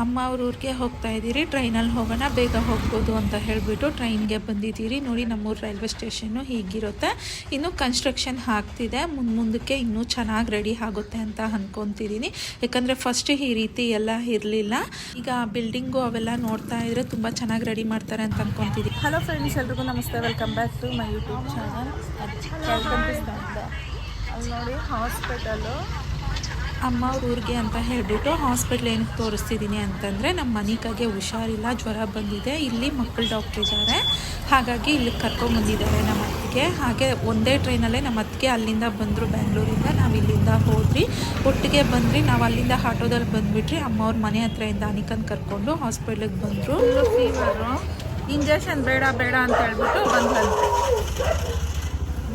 ಅಮ್ಮ ಅವ್ರ ಊರಿಗೆ ಹೋಗ್ತಾ ಇದ್ದೀರಿ, ಟ್ರೈನಲ್ಲಿ ಹೋಗೋಣ, ಬೇಗ ಹೋಗ್ಬೋದು ಅಂತ ಹೇಳಿಬಿಟ್ಟು ಟ್ರೈನ್ಗೆ ಬಂದಿದ್ದೀರಿ. ನೋಡಿ ನಮ್ಮೂರು ರೈಲ್ವೆ ಸ್ಟೇಷನ್ನು ಹೀಗಿರುತ್ತೆ. ಇನ್ನು ಕನ್ಸ್ಟ್ರಕ್ಷನ್ ಆಗ್ತಿದೆ, ಮುಂದಕ್ಕೆ ಇನ್ನೂ ಚೆನ್ನಾಗಿ ರೆಡಿ ಆಗುತ್ತೆ ಅಂತ ಅಂದ್ಕೊತಿದ್ದೀನಿ. ಯಾಕಂದರೆ ಫಸ್ಟ್ ಈ ರೀತಿ ಎಲ್ಲ ಇರಲಿಲ್ಲ. ಈಗ ಬಿಲ್ಡಿಂಗು ಅವೆಲ್ಲ ನೋಡ್ತಾ ಇದ್ರೆ ತುಂಬ ಚೆನ್ನಾಗಿ ರೆಡಿ ಮಾಡ್ತಾರೆ ಅಂತ ಅಂದ್ಕೊತಿದ್ದೀನಿ. ಹಲೋ ಫ್ರೆಂಡ್ಸ್, ಎಲ್ರಿಗೂ ನಮಸ್ತೆ. Welcome back to my YouTube channel. ಅಲ್ಲಿ ನೋಡಿ ಹಾಸ್ಪಿಟಲು, ಅಮ್ಮ ಅವ್ರ ಊರಿಗೆ ಅಂತ ಹೇಳಿಬಿಟ್ಟು ಹಾಸ್ಪಿಟ್ಲ್ ಏನಕ್ಕೆ ತೋರಿಸ್ತಿದ್ದೀನಿ ಅಂತಂದರೆ ನಮ್ಮ ಮನಿಕಾಗೆ ಹುಷಾರಿಲ್ಲ, ಜ್ವರ ಬಂದಿದೆ. ಇಲ್ಲಿ ಮಕ್ಕಳು ಡಾಕ್ಟ್ರ್ ಇದ್ದಾರೆ, ಹಾಗಾಗಿ ಇಲ್ಲಿ ಕರ್ಕೊಂಬಂದಿದ್ದಾರೆ ನಮ್ಮ ಅತ್ತಿಗೆ. ಹಾಗೆ ಒಂದೇ ಟ್ರೈನಲ್ಲೇ ನಮ್ಮ ಅತ್ತಿಗೆ ಅಲ್ಲಿಂದ ಬಂದರು, ಬ್ಯಾಂಗ್ಳೂರಿಂದ. ನಾವು ಇಲ್ಲಿಂದ ಹೋದ್ರಿ, ಒಟ್ಟಿಗೆ ಬಂದ್ರಿ. ನಾವು ಅಲ್ಲಿಂದ ಆಟೋದಲ್ಲಿ ಬಂದುಬಿಟ್ರಿ. ಅಮ್ಮ ಅವ್ರ ಮನೆ ಹತ್ರದಿಂದ ಅನಿಕನ್ ಕರ್ಕೊಂಡು ಹಾಸ್ಪಿಟ್ಲಿಗೆ ಬಂದರು. ಫೀವರು, ಇಂಜೆಕ್ಷನ್ ಬೇಡ ಬೇಡ ಅಂತ ಹೇಳ್ಬಿಟ್ಟು ಬಂದ್ರಂತೆ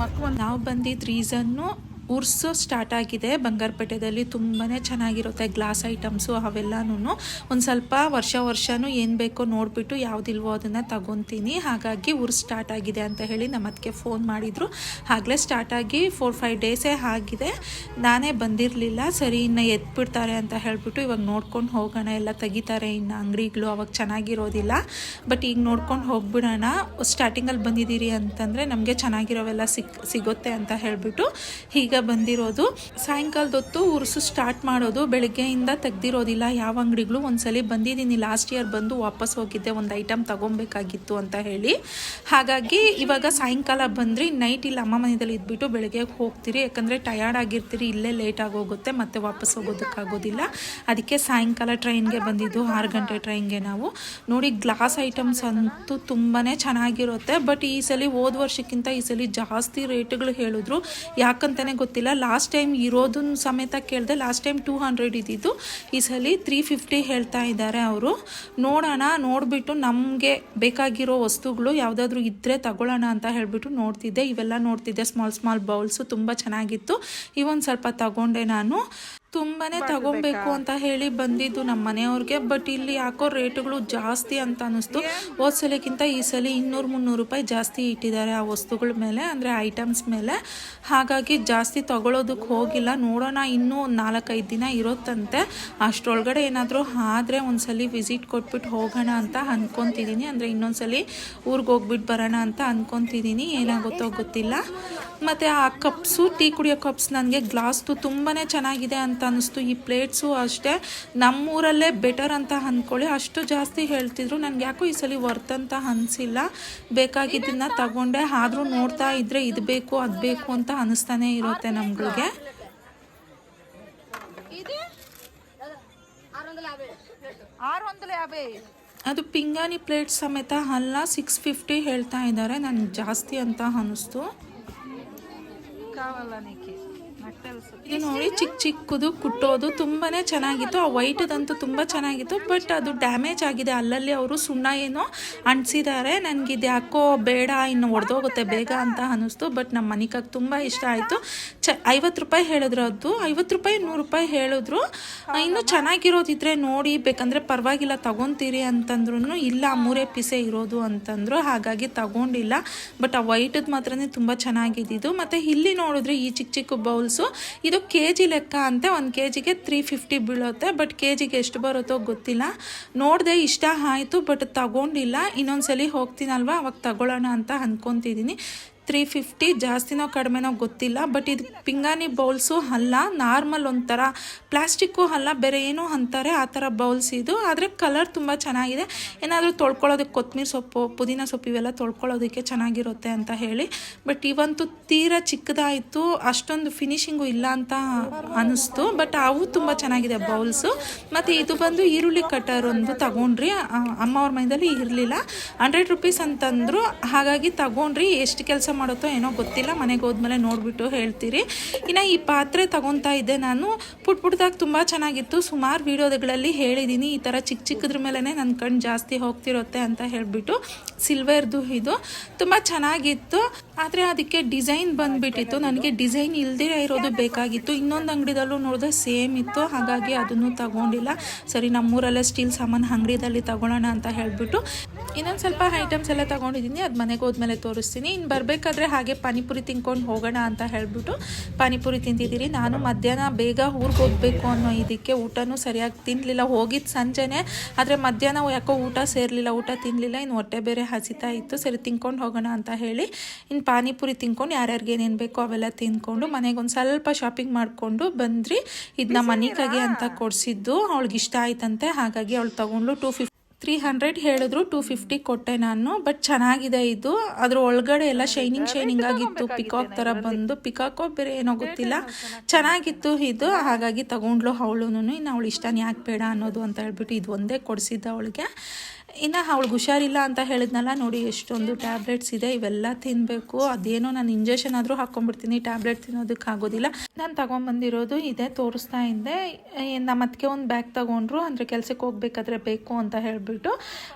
ಮಕ್ಕಳು. ನಾವು ಬಂದಿದ್ದ ರೀಸನ್ನು ಉರ್ಸು ಸ್ಟಾರ್ಟ್ ಆಗಿದೆ ಬಂಗಾರಪೇಟೆದಲ್ಲಿ. ತುಂಬಾ ಚೆನ್ನಾಗಿರುತ್ತೆ ಗ್ಲಾಸ್ ಐಟಮ್ಸು ಅವೆಲ್ಲನೂ. ಒಂದು ಸ್ವಲ್ಪ ವರ್ಷವೂ ಏನು ಬೇಕೋ ನೋಡಿಬಿಟ್ಟು ಯಾವುದಿಲ್ವೋ ಅದನ್ನು ತಗೊತೀನಿ. ಹಾಗಾಗಿ ಉರ್ಸು ಸ್ಟಾರ್ಟ್ ಆಗಿದೆ ಅಂತ ಹೇಳಿ ನಮ್ಮ ಅದಕ್ಕೆ ಫೋನ್ ಮಾಡಿದರು. ಆಗಲೇ ಸ್ಟಾರ್ಟ್ ಆಗಿ 4-5 ಡೇಸೇ ಆಗಿದೆ. ನಾನೇ ಬಂದಿರಲಿಲ್ಲ. ಸರಿ ಇನ್ನು ಎತ್ಬಿಡ್ತಾರೆ ಅಂತ ಹೇಳಿಬಿಟ್ಟು ಇವಾಗ ನೋಡ್ಕೊಂಡು ಹೋಗೋಣ, ಎಲ್ಲ ತೆಗಿತಾರೆ ಇನ್ನು ಅಂಗಡಿಗಳು, ಅವಾಗ ಚೆನ್ನಾಗಿರೋದಿಲ್ಲ. ಬಟ್ ಈಗ ನೋಡ್ಕೊಂಡು ಹೋಗ್ಬಿಡೋಣ. ಸ್ಟಾರ್ಟಿಂಗಲ್ಲಿ ಬಂದಿದ್ದೀರಿ ಅಂತಂದರೆ ನಮಗೆ ಚೆನ್ನಾಗಿರೋವೆಲ್ಲ ಸಿಗುತ್ತೆ ಅಂತ ಹೇಳಿಬಿಟ್ಟು ಈಗ ಬಂದಿರೋದು. ಸಾಯಂಕಾಲದ ಹೊತ್ತು ಉರ್ಸು ಸ್ಟಾರ್ಟ್ ಮಾಡೋದು, ಬೆಳಗ್ಗೆಯಿಂದ ತೆಗ್ದಿರೋದಿಲ್ಲ ಯಾವ ಅಂಗಡಿಗಳು. ಒಂದ್ಸಲಿ ಬಂದಿದ್ದೀನಿ, ಲಾಸ್ಟ್ ಇಯರ್ ಬಂದು ವಾಪಸ್ ಹೋಗಿದ್ದೆ, ಒಂದು ಐಟಮ್ ತಗೊಬೇಕಾಗಿತ್ತು ಅಂತ ಹೇಳಿ. ಹಾಗಾಗಿ ಇವಾಗ ಸಾಯಂಕಾಲ ಬಂದ್ರಿ, ನೈಟ್ ಇಲ್ಲಿ ಅಮ್ಮ ಮನೆಯಲ್ಲಿ ಇದ್ಬಿಟ್ಟು ಬೆಳಗ್ಗೆ ಹೋಗ್ತೀರಿ. ಯಾಕಂದರೆ ಟಯರ್ಡ್ ಆಗಿರ್ತೀರಿ, ಇಲ್ಲೇ ಲೇಟ್ ಆಗೋಗುತ್ತೆ, ಮತ್ತೆ ವಾಪಸ್ ಹೋಗೋದಕ್ಕಾಗೋದಿಲ್ಲ. ಅದಕ್ಕೆ ಸಾಯಂಕಾಲ ಟ್ರೈನ್ಗೆ ಬಂದಿದ್ದು, 6 ಗಂಟೆ ಟ್ರೈನ್ಗೆ. ನಾವು ನೋಡಿ ಗ್ಲಾಸ್ ಐಟಮ್ಸ್ ಅಂತೂ ತುಂಬಾ ಚೆನ್ನಾಗಿರುತ್ತೆ. ಬಟ್ ಈ ಸಲ ಹೋದ ವರ್ಷಕ್ಕಿಂತ ಈ ಸಲ ಜಾಸ್ತಿ ರೇಟ್ಗಳು ಹೇಳಿದ್ರು, ಯಾಕಂತಾನೆ ಗೊತ್ತಿಲ್ಲ. ಲಾಸ್ಟ್ ಟೈಮ್ ಇರೋದನ್ನ ಸಮೇತ ಕೇಳಿದೆ, ಲಾಸ್ಟ್ ಟೈಮ್ 200 ಇದ್ದಿದ್ದು, ಈ ಸಲ 350 ಹೇಳ್ತಾ ಇದ್ದಾರೆ ಅವರು. ನೋಡೋಣ, ನೋಡಿಬಿಟ್ಟು ನಮಗೆ ಬೇಕಾಗಿರೋ ವಸ್ತುಗಳು ಯಾವುದಾದ್ರೂ ಇದ್ದರೆ ತಗೊಳ್ಳೋಣ ಅಂತ ಹೇಳಿಬಿಟ್ಟು ನೋಡ್ತಿದ್ದೆ. ಇವೆಲ್ಲ ನೋಡ್ತಿದ್ದೆ, ಸ್ಮಾಲ್ ಬೌಲ್ಸು ತುಂಬ ಚೆನ್ನಾಗಿತ್ತು. ಇವೊಂದು ಸ್ವಲ್ಪ ತಗೊಂಡೆ ನಾನು. ತುಂಬಾ ತಗೊಬೇಕು ಅಂತ ಹೇಳಿ ಬಂದಿದ್ದು ನಮ್ಮ ಮನೆಯವ್ರಿಗೆ. ಬಟ್ ಇಲ್ಲಿ ಯಾಕೋ ರೇಟುಗಳು ಜಾಸ್ತಿ ಅಂತ ಅನ್ನಿಸ್ತು. ಹೋದ ಸಲಕ್ಕಿಂತ ಈ ಸಲ 200-300 ರೂಪಾಯಿ ಜಾಸ್ತಿ ಇಟ್ಟಿದ್ದಾರೆ ಆ ವಸ್ತುಗಳ ಮೇಲೆ, ಅಂದರೆ ಐಟಮ್ಸ್ ಮೇಲೆ. ಹಾಗಾಗಿ ಜಾಸ್ತಿ ತಗೊಳ್ಳೋದಕ್ಕೆ ಹೋಗಿಲ್ಲ. ನೋಡೋಣ, ಇನ್ನೂ 4-5 ದಿನ ಇರುತ್ತಂತೆ. ಅಷ್ಟರೊಳಗಡೆ ಏನಾದರೂ ಆದರೆ ಒಂದ್ಸಲಿ ವಿಸಿಟ್ ಕೊಟ್ಬಿಟ್ಟು ಹೋಗೋಣ ಅಂತ ಅಂದ್ಕೊತಿದ್ದೀನಿ. ಅಂದರೆ ಇನ್ನೊಂದ್ಸಲಿ ಊರಿಗೆ ಹೋಗ್ಬಿಟ್ಟು ಬರೋಣ ಅಂತ ಅಂದ್ಕೊತಿದ್ದೀನಿ. ಏನಾಗುತ್ತೋ ಗೊತ್ತಿಲ್ಲ. ಮತ್ತು ಆ ಕಪ್ಸು, ಟೀ ಕುಡಿಯೋ ಕಪ್ಸ್, ನನಗೆ ಗ್ಲಾಸ್ದು ತುಂಬಾ ಚೆನ್ನಾಗಿದೆ ಅಂತ ಅನ್ನಿಸ್ತು. ಈ ಪ್ಲೇಟ್ಸು ಅಷ್ಟೇ, ನಮ್ಮೂರಲ್ಲೇ ಬೆಟರ್ ಅಂತ ಅಂದ್ಕೊಳ್ಳಿ, ಅಷ್ಟು ಜಾಸ್ತಿ ಹೇಳ್ತಿದ್ರು. ನನಗೆ ಯಾಕೋ ಈ ಸಲ ವರ್ತ್ ಅಂತ ಅನಿಸಿಲ್ಲ. ಬೇಕಾಗಿದ್ದನ್ನು ತಗೊಂಡೆ. ಆದರೂ ನೋಡ್ತಾ ಇದ್ದರೆ ಇದು ಬೇಕು ಅದು ಬೇಕು ಅಂತ ಅನ್ನಿಸ್ತಾನೆ ಇರುತ್ತೆ ನಮ್ಗಳಿಗೆ. ಅದು ಪಿಂಗಾಣಿ ಪ್ಲೇಟ್ ಸಮೇತ ಅಲ್ಲ, 650 ಹೇಳ್ತಾ ಇದ್ದಾರೆ. ನನಗೆ ಜಾಸ್ತಿ ಅಂತ ಅನ್ನಿಸ್ತು. ಇದು ನೋಡಿ, ಚಿಕ್ಕದು ಕುಟ್ಟೋದು ತುಂಬಾ ಚೆನ್ನಾಗಿತ್ತು. ಆ ವೈಟ್ದಂತೂ ತುಂಬ ಚೆನ್ನಾಗಿತ್ತು. ಬಟ್ ಅದು ಡ್ಯಾಮೇಜ್ ಆಗಿದೆ, ಅಲ್ಲಲ್ಲಿ ಅವರು ಸುಣ್ಣ ಏನೋ ಅಂಟಿಸಿದ್ದಾರೆ. ನನಗಿದು ಯಾಕೋ ಬೇಡ, ಇನ್ನು ಒಡೆದೋಗುತ್ತೆ ಬೇಗ ಅಂತ ಅನ್ನಿಸ್ತು. ಬಟ್ ನಮ್ಮ ಮನಿಕಾಗೆ ತುಂಬ ಇಷ್ಟ ಆಯಿತು. 50 ರೂಪಾಯಿ ಹೇಳಿದ್ರು, ಅದು 50 ರೂಪಾಯಿ 100 ರೂಪಾಯಿ ಹೇಳಿದ್ರು. ಇನ್ನೂ ಚೆನ್ನಾಗಿರೋದಿದ್ರೆ ನೋಡಿ, ಬೇಕಂದರೆ ಪರವಾಗಿಲ್ಲ ತಗೊತೀರಿ ಅಂತಂದ್ರೂ, ಇಲ್ಲ 3 ಪೀಸೇ ಇರೋದು ಅಂತಂದರು. ಹಾಗಾಗಿ ತಗೊಂಡಿಲ್ಲ. ಬಟ್ ಆ ವೈಟದ್ದು ಮಾತ್ರನೇ ತುಂಬ ಚೆನ್ನಾಗಿದ್ದು. ಮತ್ತು ಇಲ್ಲಿ ನೋಡಿದ್ರೆ ಈ ಚಿಕ್ಕ ಬೌಲ್ಸು, ಇದು KG ಲೆಕ್ಕ ಅಂತೆ. 1 KGಗೆ 350 ಬೀಳುತ್ತೆ. ಬಟ್ KGಗೆ ಎಷ್ಟು ಬರುತ್ತೋ ಗೊತ್ತಿಲ್ಲ. ನೋಡಿದೆ, ಇಷ್ಟ ಆಯಿತು, ಬಟ್ ತಗೊಂಡಿಲ್ಲ. ಇನ್ನೊಂದ್ಸಲಿ ಹೋಗ್ತೀನಲ್ವ, ಅವಾಗ ತಗೊಳ್ಳೋಣ ಅಂತ ಅಂದ್ಕೊತಿದ್ದೀನಿ. 350 ಜಾಸ್ತಿನೋ ಕಡಿಮೆನೋ ಗೊತ್ತಿಲ್ಲ. ಬಟ್ ಇದು ಪಿಂಗಾಣಿ ಬೌಲ್ಸು ಅಲ್ಲ, ನಾರ್ಮಲ್ ಒಂಥರ ಪ್ಲಾಸ್ಟಿಕ್ಕು ಅಲ್ಲ, ಬೇರೆ ಏನೋ ಅಂತಾರೆ ಆ ಥರ ಬೌಲ್ಸ್ ಇದು. ಆದರೆ ಕಲರ್ ತುಂಬ ಚೆನ್ನಾಗಿದೆ. ಏನಾದರೂ ತೊಳ್ಕೊಳ್ಳೋದಕ್ಕೆ ಕೊತ್ತಂಬರಿ ಸೊಪ್ಪು, ಪುದೀನ ಸೊಪ್ಪು ಇವೆಲ್ಲ ತೊಳ್ಕೊಳ್ಳೋದಕ್ಕೆ ಚೆನ್ನಾಗಿರುತ್ತೆ ಅಂತ ಹೇಳಿ. ಬಟ್ ಇವಂತೂ ತೀರಾ ಚಿಕ್ಕದಾಯಿತು, ಅಷ್ಟೊಂದು ಫಿನಿಶಿಂಗು ಇಲ್ಲ ಅಂತ ಅನ್ನಿಸ್ತು. ಬಟ್ ಅವು ತುಂಬ ಚೆನ್ನಾಗಿದೆ ಬೌಲ್ಸು. ಮತ್ತು ಇದು ಬಂದು ಈರುಳ್ಳಿ ಕಟ್ಟರ್ ಒಂದು ತಗೊಂಡ್ರಿ. ಅಮ್ಮ ಅವ್ರ ಮನೆಯಲ್ಲಿ ಇರಲಿಲ್ಲ, 100 ರೂಪೀಸ್ ಅಂತಂದರು. ಹಾಗಾಗಿ ತಗೊಂಡ್ರಿ. ಎಷ್ಟು ಕೆಲಸ ಮಾಡುತ್ತೋ ಏನೋ ಗೊತ್ತಿಲ್ಲ, ಮನೆಗೆ ಹೋದ್ಮೇಲೆ ನೋಡಿಬಿಟ್ಟು ಹೇಳ್ತೀರಿ. ಇನ್ನು ಈ ಪಾತ್ರೆ ತಗೊತಾ ಇದ್ದೆ ನಾನು. ಪುಟ್ದಾಗ ತುಂಬ ಚೆನ್ನಾಗಿತ್ತು. ಸುಮಾರು ವೀಡಿಯೋಗಳಲ್ಲಿ ಹೇಳಿದ್ದೀನಿ, ಈ ಥರ ಚಿಕ್ಕದ್ರ ಮೇಲೇ ನನ್ನ ಕಣ್ಣು ಜಾಸ್ತಿ ಹೋಗ್ತಿರುತ್ತೆ ಅಂತ ಹೇಳಿಬಿಟ್ಟು. ಸಿಲ್ವರ್ದು ಇದು ತುಂಬ ಚೆನ್ನಾಗಿತ್ತು. ಆದರೆ ಅದಕ್ಕೆ ಡಿಸೈನ್ ಬಂದುಬಿಟ್ಟಿತ್ತು. ನನಗೆ ಡಿಸೈನ್ ಇಲ್ಲದೇ ಇರೋದು ಬೇಕಾಗಿತ್ತು. ಇನ್ನೊಂದು ಅಂಗಡಿದಲ್ಲೂ ನೋಡಿದ್ರೆ ಸೇಮ್ ಇತ್ತು, ಹಾಗಾಗಿ ಅದನ್ನು ತಗೊಂಡಿಲ್ಲ. ಸರಿ, ನಮ್ಮೂರಲ್ಲೇ ಸ್ಟೀಲ್ ಸಾಮಾನು ಅಂಗಡಿದಲ್ಲಿ ತಗೊಳ್ಳೋಣ ಅಂತ ಹೇಳಿಬಿಟ್ಟು ಇನ್ನೊಂದು ಸ್ವಲ್ಪ ಐಟಮ್ಸ್ ಎಲ್ಲ ತೊಗೊಂಡಿದ್ದೀನಿ. ಅದು ಮನೆಗೆ ಹೋದ್ಮೇಲೆ ತೋರಿಸ್ತೀನಿ. ಇನ್ನು ಬರಬೇಕಾದ್ರೆ ಹಾಗೆ ಪಾನಿಪುರಿ ತಿನ್ಕೊಂಡು ಹೋಗೋಣ ಅಂತ ಹೇಳಿಬಿಟ್ಟು ಪಾನಿಪುರಿ ತಿಂತಿದ್ದೀರಿ. ನಾನು ಮಧ್ಯಾಹ್ನ ಬೇಗ ಊರಿಗೆ ಹೋಗಬೇಕು ಅನ್ನೋ ಇದಕ್ಕೆ ಊಟನೂ ಸರಿಯಾಗಿ ತಿನ್ನಲಿಲ್ಲ. ಹೋಗಿದ್ದು ಸಂಜೆನೇ, ಆದರೆ ಮಧ್ಯಾಹ್ನ ಯಾಕೋ ಊಟ ಸೇರಲಿಲ್ಲ, ಊಟ ತಿನ್ನಲಿಲ್ಲ. ಇನ್ನು ಹೊಟ್ಟೆ ಬೇರೆ ಹಸಿತಾ ಇತ್ತು. ಸರಿ, ತಿನ್ಕೊಂಡು ಹೋಗೋಣ ಅಂತ ಹೇಳಿ ಇನ್ನು ಪಾನಿಪುರಿ ತಿನ್ಕೊಂಡು ಯಾರ್ಯಾರಿಗೆ ಏನೇನು ಬೇಕೋ ಅವೆಲ್ಲ ತಿಂದ್ಕೊಂಡು ಮನೆಗೆ ಒಂದು ಸ್ವಲ್ಪ ಶಾಪಿಂಗ್ ಮಾಡಿಕೊಂಡು ಬಂದ್ರಿ. ಇದನ್ನ ಮನಿಕಾಗೆ ಅಂತ ಕೊಡಿಸಿದ್ದು, ಅವಳಿಗೆ ಇಷ್ಟ ಆಯ್ತಂತೆ, ಹಾಗಾಗಿ ಅವಳು ತೊಗೊಂಡು 300 ಹೇಳಿದ್ರು, 250 ಕೊಟ್ಟೆ ನಾನು. ಬಟ್ ಚೆನ್ನಾಗಿದೆ ಇದು. ಅದ್ರ ಒಳಗಡೆ ಎಲ್ಲ ಶೈನಿಂಗ್ ಆಗಿತ್ತು, ಪಿಕಾಕ್ ಥರ ಬಂದು, ಪಿಕಾಕೋ ಬೇರೆ ಏನೋ ಗೊತ್ತಿಲ್ಲ, ಚೆನ್ನಾಗಿತ್ತು ಇದು. ಹಾಗಾಗಿ ತಗೊಂಡ್ಲು ಅವಳುನು. ಇನ್ನು ಅವಳು ಇಷ್ಟನ ಯಾಕೆ ಬೇಡ ಅನ್ನೋದು ಅಂತ ಹೇಳ್ಬಿಟ್ಟು ಇದು ಒಂದೇ ಕೊಡಿಸಿದ್ದ ಅವಳಿಗೆ. ಇನ್ನು ಅವಳಿಗೆ ಹುಷಾರಿಲ್ಲ ಅಂತ ಹೇಳಿದ್ನಲ್ಲ, ನೋಡಿ ಎಷ್ಟೊಂದು ಟ್ಯಾಬ್ಲೆಟ್ಸ್ ಇದೆ, ಇವೆಲ್ಲ ತಿನ್ನಬೇಕು. ಅದೇನೋ ನಾನು ಇಂಜೆಕ್ಷನ್ ಆದರೂ ಹಾಕ್ಕೊಂಡ್ಬಿಡ್ತೀನಿ, ಟ್ಯಾಬ್ಲೆಟ್ ತಿನ್ನೋದಕ್ಕೆ ಆಗೋದಿಲ್ಲ. ನಾನು ತೊಗೊಂಬಂದಿರೋದು ಇದೆ, ತೋರಿಸ್ತಾ ಇದ್ದೆ. ನಮ್ಮ ಅದಕ್ಕೆ ಒಂದು ಬ್ಯಾಗ್ ತೊಗೊಂಡ್ರು, ಅಂದರೆ ಕೆಲಸಕ್ಕೆ ಹೋಗ್ಬೇಕಾದ್ರೆ ಬೇಕು ಅಂತ ಹೇಳಿಬಿಟ್ಟು.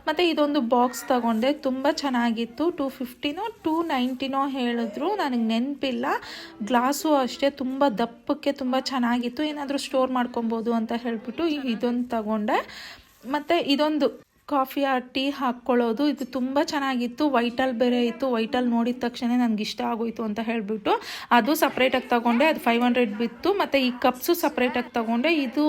ಮತ್ತು ಇದೊಂದು ಬಾಕ್ಸ್ ತೊಗೊಂಡೆ, ತುಂಬ ಚೆನ್ನಾಗಿತ್ತು. 250ನೋ 290ನೋ ಹೇಳಿದ್ರು, ನನಗೆ ನೆನಪಿಲ್ಲ. ಗ್ಲಾಸು ಅಷ್ಟೇ ತುಂಬ ದಪ್ಪಕ್ಕೆ ತುಂಬ ಚೆನ್ನಾಗಿತ್ತು. ಏನಾದರೂ ಸ್ಟೋರ್ ಮಾಡ್ಕೊಬೋದು ಅಂತ ಹೇಳಿಬಿಟ್ಟು ಇದೊಂದು ತಗೊಂಡೆ. ಮತ್ತು ಇದೊಂದು ಕಾಫಿ ಟೀ ಹಾಕ್ಕೊಳ್ಳೋದು, ಇದು ತುಂಬ ಚೆನ್ನಾಗಿತ್ತು. ವೈಟಲ್ ಬೇರೆ ಇತ್ತು. ವೈಟಲ್ ನೋಡಿದ ತಕ್ಷಣ ನನಗೆ ಇಷ್ಟ ಆಗೋಯ್ತು ಅಂತ ಹೇಳಿಬಿಟ್ಟು ಅದು ಸಪ್ರೇಟಾಗಿ ತೊಗೊಂಡೆ. ಅದು 500 ಬಿತ್ತು. ಮತ್ತು ಈ ಕಪ್ಸು ಸಪ್ರೇಟಾಗಿ ತೊಗೊಂಡೆ. ಇದೂ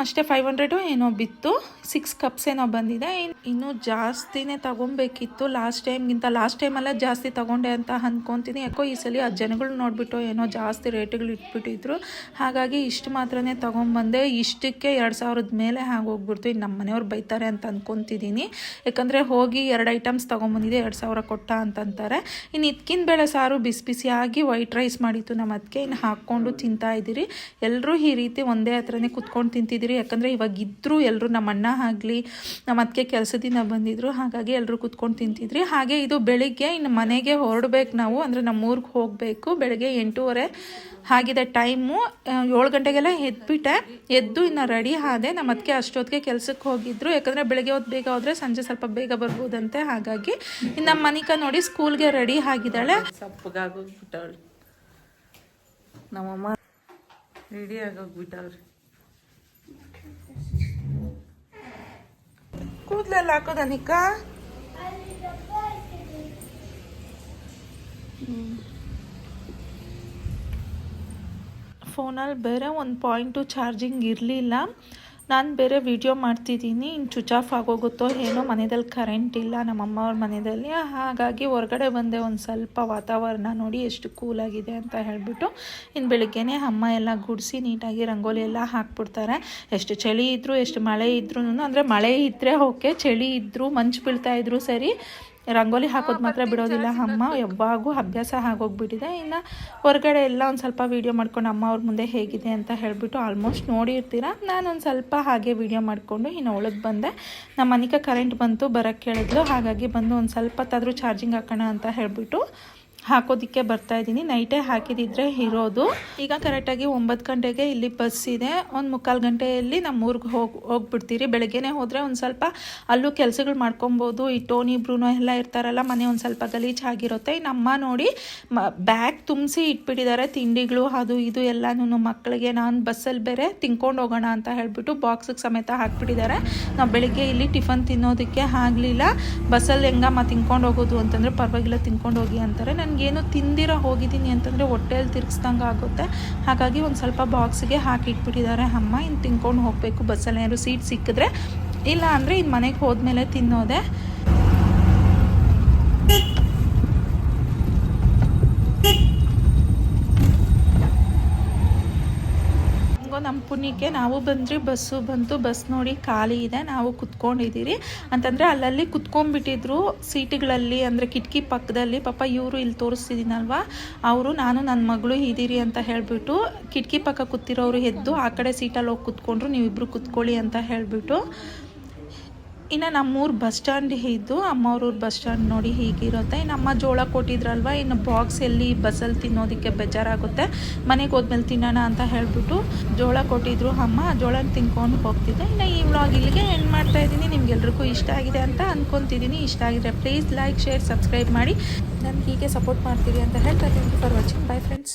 ಅಷ್ಟೇ 500 ಏನೋ ಬಿತ್ತು. 6 ಕಪ್ಸ್ ಏನೋ ಬಂದಿದೆ. ಇನ್ನೂ ಜಾಸ್ತಿನೇ ತೊಗೊಬೇಕಿತ್ತು ಲಾಸ್ಟ್ ಟೈಮಲ್ಲೇ ಜಾಸ್ತಿ ತೊಗೊಂಡೆ ಅಂತ ಅಂದ್ಕೊತೀನಿ. ಯಾಕೋ ಈ ಸಲ ಆ ಜನಗಳು ನೋಡಿಬಿಟ್ಟು ಏನೋ ಜಾಸ್ತಿ ರೇಟ್ಗಳು ಇಟ್ಬಿಟ್ಟಿದ್ರು, ಹಾಗಾಗಿ ಇಷ್ಟು ಮಾತ್ರನೇ ತೊಗೊಂಬಂದೆ. ಇಷ್ಟಕ್ಕೆ 2000 ಮೇಲೆ ಆಗೋಗ್ಬಿಡ್ತು. ಇನ್ನು ನಮ್ಮ ಮನೆಯವ್ರು ಬೈತಾರೆ ಅಂತ ಅಂದ್ಕೊತಿದ್ದೀನಿ. ಯಾಕಂದರೆ ಹೋಗಿ 2 ಐಟಮ್ಸ್ ತೊಗೊಂಬಂದಿದೆ, 2000 ಕೊಟ್ಟ ಅಂತಂತಾರೆ. ಇನ್ನು ಇದಕ್ಕಿನ ಬೇಳೆ ಸಾರು ಬಿಸಿಯಾಗಿ ವೈಟ್ ರೈಸ್ ಮಾಡಿತ್ತು ನಮ್ಮ ಅದಕ್ಕೆ. ಇನ್ನು ಹಾಕ್ಕೊಂಡು ತಿಂತಾಯಿದ್ದೀರಿ. ಎಲ್ಲರೂ ಈ ರೀತಿ ಒಂದೇ ಹತ್ರನೇ ಕುತ್ಕೊಂಡು ತಿಂತಿದ್ದೀರಿ. ಯಾಕಂದರೆ ಇವಾಗ ಇದ್ದರು ಎಲ್ಲರೂ, ನಮ್ಮ ಅಣ್ಣ ಆಗಲಿ ನಮ್ಮ ಅದಕ್ಕೆ ಕೆಲಸದಿಂದ ಬಂದಿದ್ರು, ಹಾಗಾಗಿ ಎಲ್ಲರೂ ಕುತ್ಕೊಂಡು ತಿಂತಿದ್ರಿ. ಹಾಗೆ ಇದು ಬೆಳಿಗ್ಗೆ ಇನ್ನು ಮನೆಗೆ ಹೊರಡ್ಬೇಕು ನಾವು, ಅಂದರೆ ನಮ್ಮ ಊರಿಗೆ ಹೋಗಬೇಕು. ಬೆಳಗ್ಗೆ 8:30 ಆಗಿದೆ ಟೈಮು. 7 ಗಂಟೆಗೆಲ್ಲ ಎದ್ದು ಇನ್ನು ರೆಡಿ ಆದೆ. ನಮ್ಮ ಅದಕ್ಕೆ ಅಷ್ಟೊತ್ತಿಗೆ ಕೆಲಸಕ್ಕೆ ಹೋಗಿದ್ರು. ಯಾಕಂದರೆ ಬೆಳಗ್ಗೆ ಹೊತ್ತು ಬೇಗ ಹೋದರೆ ಸಂಜೆ ಸ್ವಲ್ಪ ಬೇಗ ಬರ್ಬೋದಂತೆ. ಹಾಗಾಗಿ ಇನ್ನು ನಮ್ಮ ಮನಿಕ ನೋಡಿ ಸ್ಕೂಲ್ಗೆ ರೆಡಿ ಆಗಿದ್ದಾಳೆ. ಸಪ್ಪಗಾಗೋಗ್ಬಿಟ್ಟವ್ರಿ ನಮ್ಮಮ್ಮ, ರೆಡಿ ಆಗೋಗ್ಬಿಟ್ಟವ್ರಿ. ಕೂದಲೆಲ್ಲ ಹಾಕೋದ ನಿಕ್ಕ? ಫೋನಲ್ಲಿ ಬೇರೆ 1.2 ಚಾರ್ಜಿಂಗ್ ಇರಲಿಲ್ಲ. ನಾನು ಬೇರೆ ವಿಡಿಯೋ ಮಾಡ್ತಿದ್ದೀನಿ. ಇನ್ನು ಸ್ವಿಚ್ ಆಫ್ ಆಗೋಗುತ್ತೋ ಏನೋ, ಮನೆಯಲ್ಲಿ ಕರೆಂಟ್ ಇಲ್ಲ ನಮ್ಮಮ್ಮವ್ರ ಮನೆಯಲ್ಲಿ. ಹಾಗಾಗಿ ಹೊರಗಡೆ ಬಂದೆ. ಒಂದು ಸ್ವಲ್ಪ ವಾತಾವರಣ ನೋಡಿ ಎಷ್ಟು ಕೂಲಾಗಿದೆ ಅಂತ ಹೇಳಿಬಿಟ್ಟು. ಇನ್ನು ಬೆಳಗ್ಗೆನೇ ಅಮ್ಮ ಎಲ್ಲ ಗುಡಿಸಿ ನೀಟಾಗಿ ರಂಗೋಲಿ ಎಲ್ಲ ಹಾಕ್ಬಿಡ್ತಾರೆ. ಎಷ್ಟು ಚಳಿ ಇದ್ದರೂ ಎಷ್ಟು ಮಳೆ ಇದ್ರೂ, ಅಂದರೆ ಮಳೆ ಇದ್ದರೆ ಓಕೆ, ಚಳಿ ಇದ್ದರೂ ಮಂಚು ಬೀಳ್ತಾಯಿದ್ರು ಸರಿ, ರಂಗೋಲಿ ಹಾಕೋದು ಮಾತ್ರ ಬಿಡೋದಿಲ್ಲ ಅಮ್ಮ. ಯಾವಾಗೂ ಅಭ್ಯಾಸ ಆಗೋಗ್ಬಿಟ್ಟಿದೆ. ಇನ್ನು ಹೊರಗಡೆ ಎಲ್ಲ ಒಂದು ಸ್ವಲ್ಪ ವೀಡಿಯೋ ಮಾಡ್ಕೊಂಡು ಅಮ್ಮ ಅವ್ರ ಮುಂದೆ ಹೇಗಿದೆ ಅಂತ ಹೇಳಿಬಿಟ್ಟು ಆಲ್ಮೋಸ್ಟ್ ನೋಡಿರ್ತೀರ. ನಾನೊಂದು ಸ್ವಲ್ಪ ಹಾಗೆ ವೀಡಿಯೋ ಮಾಡಿಕೊಂಡು ಇನ್ನು ಒಳಗೆ ಬಂದೆ. ನಮ್ಮ ಮನೆಗೆ ಕರೆಂಟ್ ಬಂತು, ಬರೋಕ್ಕೆ ಹೇಳಿದ್ಲು. ಹಾಗಾಗಿ ಬಂದು ಒಂದು ಸ್ವಲ್ಪ ಹೊತ್ತಾದರೂ ಚಾರ್ಜಿಂಗ್ ಹಾಕೋಣ ಅಂತ ಹೇಳಿಬಿಟ್ಟು ಹಾಕೋದಕ್ಕೆ ಬರ್ತಾಯಿದ್ದೀನಿ. ನೈಟೇ ಹಾಕಿದಿದ್ರೆ ಇರೋದು. ಈಗ ಕರೆಕ್ಟಾಗಿ 9 ಗಂಟೆಗೆ ಇಲ್ಲಿ ಬಸ್ ಇದೆ. 1-3/4 ಗಂಟೆಯಲ್ಲಿ ನಮ್ಮ ಊರಿಗೆ ಹೋಗ್ಬಿಡ್ತೀರಿ. ಬೆಳಗ್ಗೆನೇ ಹೋದರೆ ಒಂದು ಸ್ವಲ್ಪ ಅಲ್ಲೂ ಕೆಲಸಗಳು ಮಾಡ್ಕೊಬೋದು. ಈ ಟೋನಿ ಬ್ರೂನೋ ಎಲ್ಲ ಇರ್ತಾರಲ್ಲ, ಮನೆ ಒಂದು ಸ್ವಲ್ಪ ಗಲೀಜಾಗಿರುತ್ತೆ. ಇನ್ನು ಅಮ್ಮ ನೋಡಿ ಬ್ಯಾಗ್ ತುಂಬಿಸಿ ಇಟ್ಬಿಟ್ಟಿದ್ದಾರೆ, ತಿಂಡಿಗಳು ಅದು ಇದು ಎಲ್ಲನೂ ಮಕ್ಕಳಿಗೆ. ನಾನು ಬಸ್ಸಲ್ಲಿ ಬೇರೆ ತಿನ್ಕೊಂಡು ಹೋಗೋಣ ಅಂತ ಹೇಳಿಬಿಟ್ಟು ಬಾಕ್ಸಿಗೆ ಸಮೇತ ಹಾಕ್ಬಿಟ್ಟಿದ್ದಾರೆ. ನಾವು ಬೆಳಿಗ್ಗೆ ಇಲ್ಲಿ ಟಿಫನ್ ತಿನ್ನೋದಕ್ಕೆ ಆಗಲಿಲ್ಲ. ಬಸ್ಸಲ್ಲಿ ಹೆಂಗಮ್ಮ ತಿನ್ಕೊಂಡು ಹೋಗೋದು ಅಂತಂದರೆ ಪರವಾಗಿಲ್ಲ ತಿನ್ಕೊಂಡು ಹೋಗಿ ಅಂತಾರೆ. ನನಗೇನು ತಿಂದಿರೋ ಹೋಗಿದ್ದೀನಿ ಅಂತಂದರೆ ಹೊಟ್ಟೆಯಲ್ಲಿ ತಿರ್ಗಿಸ್ದಂಗೆ ಆಗುತ್ತೆ. ಹಾಗಾಗಿ ಒಂದು ಸ್ವಲ್ಪ ಬಾಕ್ಸಿಗೆ ಹಾಕಿಟ್ಬಿಟ್ಟಿದ್ದಾರೆ ಅಮ್ಮ. ಇನ್ನು ತಿನ್ಕೊಂಡು ಹೋಗಬೇಕು. ಬಸ್ಸಲ್ಲಿ ಏನಾದ್ರು ಸೀಟ್ ಸಿಕ್ಕಿದ್ರೆ, ಇಲ್ಲ ಅಂದರೆ ಇನ್ನು ಮನೆಗೆ ಹೋದ್ಮೇಲೆ ತಿನ್ನೋದೆ. ನಮ್ಮ ಪುಣ್ಯಕ್ಕೆ ನಾವು ಬಂದ್ರಿ, ಬಸ್ಸು ಬಂತು. ಬಸ್ ನೋಡಿ ಖಾಲಿ ಇದೆ, ನಾವು ಕುತ್ಕೊಂಡಿದ್ದೀರಿ. ಅಂತಂದರೆ ಅಲ್ಲಲ್ಲಿ ಕುತ್ಕೊಂಡ್ಬಿಟ್ಟಿದ್ರು ಸೀಟುಗಳಲ್ಲಿ, ಅಂದರೆ ಕಿಟಕಿ ಪಕ್ಕದಲ್ಲಿ. ಪಾಪ ಇವರು ಇಲ್ಲಿ ತೋರಿಸ್ತಿದ್ದೀನಲ್ವ, ಅವರು ನಾನು ನನ್ನ ಮಗಳು ಇದ್ದೀರಿ ಅಂತ ಹೇಳಿಬಿಟ್ಟು ಕಿಟಕಿ ಪಕ್ಕ ಕೂತಿರೋರು ಎದ್ದು ಆ ಕಡೆ ಸೀಟಲ್ಲಿ ಹೋಗಿ ಕುತ್ಕೊಂಡ್ರು. ನೀವಿಬ್ಬರು ಕುತ್ಕೊಳ್ಳಿ ಅಂತ ಹೇಳಿಬಿಟ್ಟು ಇನ್ನು ನಮ್ಮೂರು ಬಸ್ ಸ್ಟ್ಯಾಂಡ್ ಇದ್ದು ಅಮ್ಮವ್ರೂರು ಬಸ್ ಸ್ಟ್ಯಾಂಡ್ ನೋಡಿ ಹೀಗಿರುತ್ತೆ. ಇನ್ನು ಅಮ್ಮ ಜೋಳ ಕೊಟ್ಟಿದ್ರಲ್ವ, ಇನ್ನು ಬಾಕ್ಸ್ ಎಲ್ಲಿ ಬಸ್ಸಲ್ಲಿ ತಿನ್ನೋದಕ್ಕೆ ಬೇಜಾರಾಗುತ್ತೆ, ಮನೆಗೆ ಹೋದ್ಮೇಲೆ ತಿನ್ನೋಣ ಅಂತ ಹೇಳಿಬಿಟ್ಟು ಜೋಳ ಕೊಟ್ಟಿದ್ರು ಅಮ್ಮ. ಜೋಳನ ತಿನ್ಕೊಂಡು ಹೋಗ್ತಿದ್ದೆ. ಇನ್ನು ಈ ವ್ಲಾಗ್ ಇಲ್ಲಿಗೆ ಎಂಡ್ ಮಾಡ್ತಾ ಇದ್ದೀನಿ. ನಿಮ್ಗೆಲ್ರಿಗೂ ಇಷ್ಟ ಆಗಿದೆ ಅಂತ ಅಂದ್ಕೊತಿದ್ದೀನಿ. ಇಷ್ಟ ಆಗಿದ್ರೆ ಪ್ಲೀಸ್ ಲೈಕ್, ಶೇರ್, ಸಬ್ಸ್ಕ್ರೈಬ್ ಮಾಡಿ. ನನಗೆ ಹೀಗೆ ಸಪೋರ್ಟ್ ಮಾಡ್ತೀರಿ ಅಂತ ಹೇಳ್ತಾ thank you for watching. Bye friends.